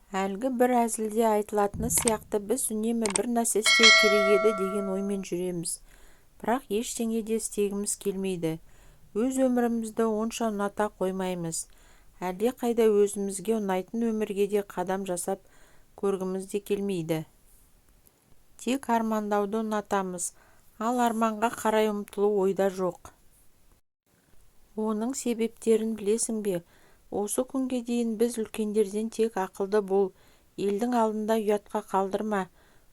Әлгі бір әзілде айтылатыны сияқты біз үнемі бір нәрсе істеу керек еді деген оймен жүреміз. Бірақ ештеңе де істегіміз келмейді. Өз өмірімізді онша ұната қоймаймыз. Әлдеқайда өзімізге ұнайтын өмірге де қадам жасап көргіміз де келмейді. Тек армандауды ұнатамыз, ал арманға қарай ұмтылу ойда жоқ. Оның себептерін білесің бе? Осы күнге дейін біз үлкендерден тек ақылды бол, елдің алдында ұятқа қалдырма,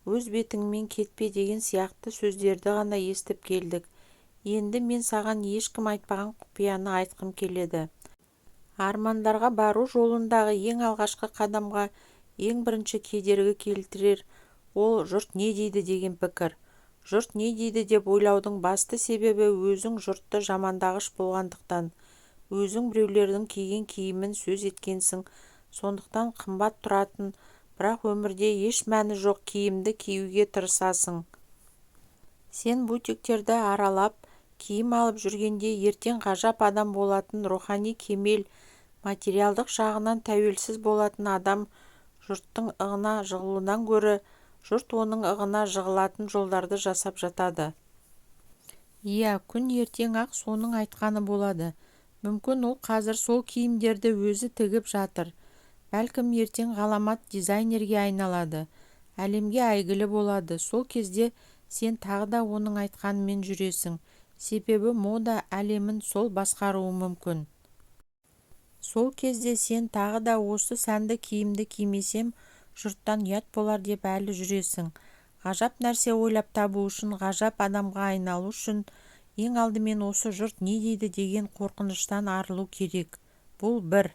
өз бетіңмен кетпе деген сияқты сөздерді ғана естіп келдік. Енді мен саған ешкім айтпаған құпияны айтқым келеді. Армандарға бару жолындағы ең алғашқы қадамға ең бірінші кедергі келтірер ол жұрт не дейді деген пікір. Жұрт не дейді деп ойлаудың басты себебі өзің жұртты жамандағыш болғандықтан. Өзің біреулердің киген киімін сөз еткенсің, сондықтан қымбат тұратын, бірақ өмірде еш мәні жоқ киімді киюге тырысасың. Сен бутиктерді аралап, киім алып жүргенде ертең ғажап адам болатын, рухани кемел, материалдық жағынан тәуелсіз болатын адам жұрттың ығына жығылудан гөрі жұрт оның ығына жығылатын жолдарды жасап жатады. Иә, күн ертең ақ соның айтқаны болады. Мүмкін ол қазір сол киімдерді өзі тігіп жатыр. Бәлкім ертең ғаламат дизайнерге айналады, әлемге әйгілі болады. Сол кезде сен тағы да оның айтқанымен жүресің. Себебі мода әлемін сол басқаруы мүмкін. Сол кезде сен тағы да осы сәнді киімді кимесем жұрттан ұят болар деп әлі жүресің. Ғажап нәрсе ойлап табу үшін, ғажап адамға айналу үшін ең алдымен осы жұрт не дейді деген қорқыныштан арылу керек. Бұл бір.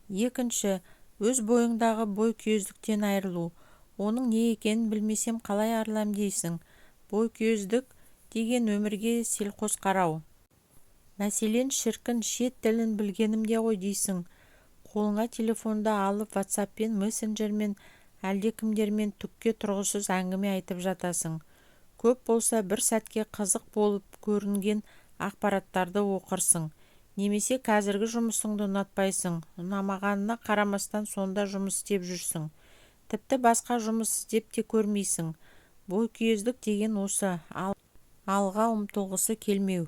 Екінші, өз бойыңдағы бойкүйездіктен айырылу. Оның не екенін білмесем қалай арылам дейсің. Бойкүйездік деген өмірге селқос қарау. Мәселен, шіркін шет тілін білгенімде ғой дейсің. Қолыңа телефонды алып WhatsApp-пен, мессенджермен, әлдекімдермен түкке тұрғысыз әңгіме айтып жатасың. Көп болса бір сәтке қызық болып көрінген ақпараттарды оқырсың. Немесе қазіргі жұмысыңды ұнатпайсың, ұнамағанына қарамастан сонда жұмыс істеп жүрсің. Тіпті басқа жұмыс істеп те көрмейсің. Бойкүйездік деген осы, алға ұмтылғысы келмеу.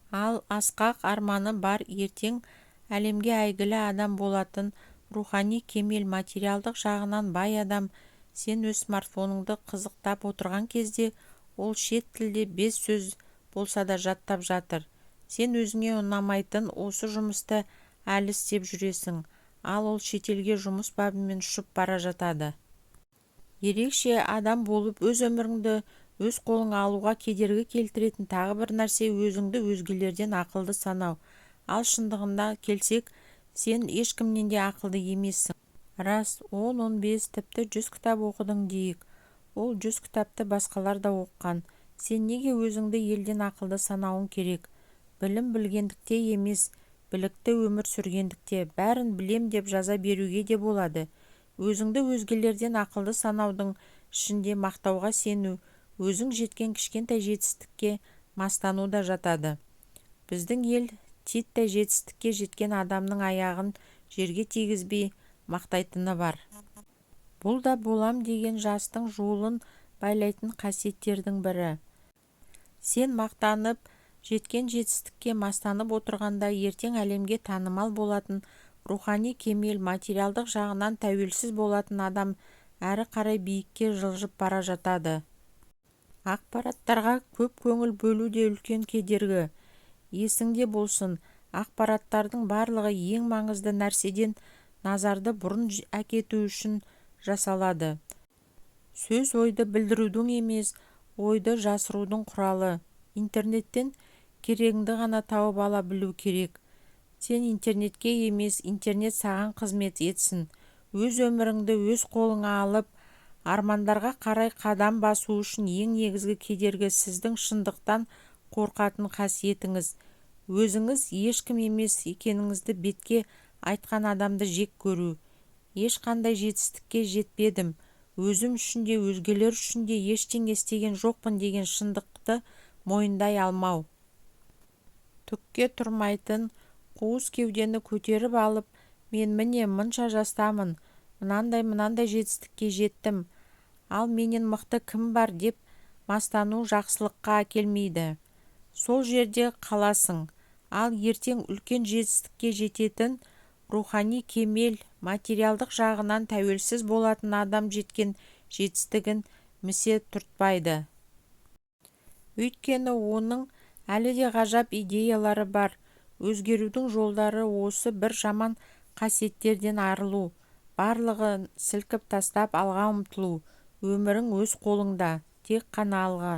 Ал асқақ арманы бар, ертең әлемге әйгілі адам болатын, рухани кемел, материалдық жағынан бай адам. Сен өз смартфоныңды қызықтап отырған кезде ол шет тілде 5 сөз болса да жаттап жатыр. Сен өзіңе ұнамайтын осы жұмысты әлі істеп жүресің, ал ол шетелге жұмыс бабымен ұшып бара жатады. Ерекше адам болып өз өміріңді өз қолыңа алуға кедергі келтіретін тағы бір нәрсе өзіңді өзгелерден ақылды санау. Ал шындығында келсек, сен ешкімнен де ақылды емессің. Рас, 10-15, тіпті 100 кітап оқыдың дейік. Ол 100 кітапты басқалар да оқыған. Сен неге өзіңді елден ақылды санауың керек? Білім білгендікте емес, білікті өмір сүргендікте. Бәрін білем деп жаза беруге де болады. Өзіңді өзгелерден ақылды санаудың ішінде мақтауға сену, өзің жеткен кішкентай жетістікке мастану да жатады. Біздің ел титтай жетістікке жеткен адамның аяғын жерге тигізбей мақтайтыны бар. Бұл да болам деген жастың жолын байлайтын қасиеттердің бірі. Сен мақтанып, жеткен жетістікке мастанып отырғанда ертең әлемге танымал болатын, рухани кемел, материалдық жағынан тәуелсіз болатын адам әрі қарай биікке жылжып бара жатады. Ақпараттарға көп көңіл бөлу де үлкен кедергі. Есіңде болсын, ақпараттардың барлығы ең маңызды нәрседен назарды бұрын әкету үшін жасалады. Сөз ойды білдірудің емес, ойды жасырудың құралы. Интернеттен керегіңді ғана тауып ала білу керек. Сен интернетке емес, интернет саған қызмет етсін. Өз өміріңді өз қолыңа алып, армандарға қарай қадам басу үшін ең негізгі кедергі сіздің шындықтан қорқатын қасиетіңіз. Өзіңіз ешкім емес екеніңізді бетке айтқан адамды жек көру. Ешқандай жетістікке жетпедім, өзім үшін де өзгелер үшін де ештеңе істеген жоқпын деген шындықты мойындай алмау. Түкке тұрмайтын қуыс кеудені көтеріп алып, мен міне мұнша жастамын, мынандай жетістікке жеттім, ал менен мықты кім бар деп мастану жақсылыққа әкелмейді. Сол жерде қаласың, ал ертең үлкен жетістікке жететін, рухани кемел, материалдық жағынан тәуелсіз болатын адам жеткен жетістігін місе тұтпайды. Өйткені оның әлі де ғажап идеялары бар. Өзгерудің жолдары осы: бір жаман қасиеттерден арылу, барлығын сілкіп тастап алға ұмтылу. Өмірің өз қолыңда, тек қана алға.